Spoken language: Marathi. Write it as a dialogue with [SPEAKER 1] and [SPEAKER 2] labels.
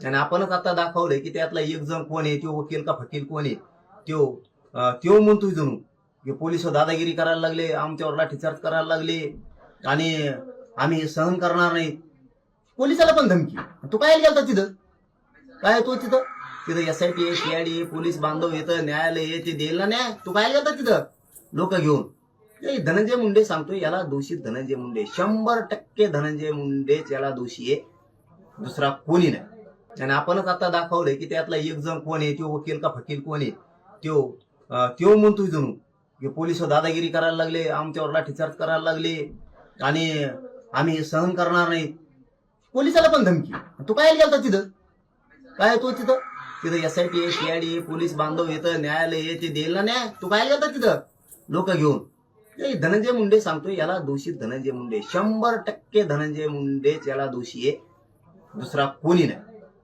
[SPEAKER 1] आणि आपणच आता दाखवलंय की त्यातला एक जण कोण आहे, तो वकील का फकील कोण आहे, त्यो म्हणतोय जणू की पोलिस दादागिरी करायला लागले, आमच्यावर लाठीचार्ज करायला लागले आणि आम्ही हे सहन करणार नाही. पोलिसाला पण धमकी. तू काय गेलता तिथं? काय तो तिथं एसआयटी सीआयडी पोलीस बांधव येतं, न्यायालय ते देईल ना न्याय. तू काय गेलता तिथं लोक घेऊन? धनंजय मुंडे सांगतोय याला दोषी धनंजय मुंडे, 100% धनंजय मुंडेच याला दोषी आहे, दुसरा कोणी नाही. आणि आपणच आता दाखवलंय की त्यातला एक जण कोण आहे, तो वकील का फकील कोण आहे, त्यो म्हणतोय जणू की पोलिस दादागिरी करायला लागले, आमच्यावर लाठीचार्ज करायला लागले आणि आम्ही हे सहन करणार नाही. पोलिसाला पण धमकी. तू काय गेलता तिथं? काय तो तिथं एसआयटी सीआयडी पोलीस बांधव येतं, न्यायालय ते देईल ना न्याय. तू काय गेलता तिथं लोक घेऊन? धनंजय मुंडे सांगतोय याला दोषी धनंजय मुंडे, 100% धनंजय मुंडेच याला दोषी आहे, दुसरा कोणी नाही.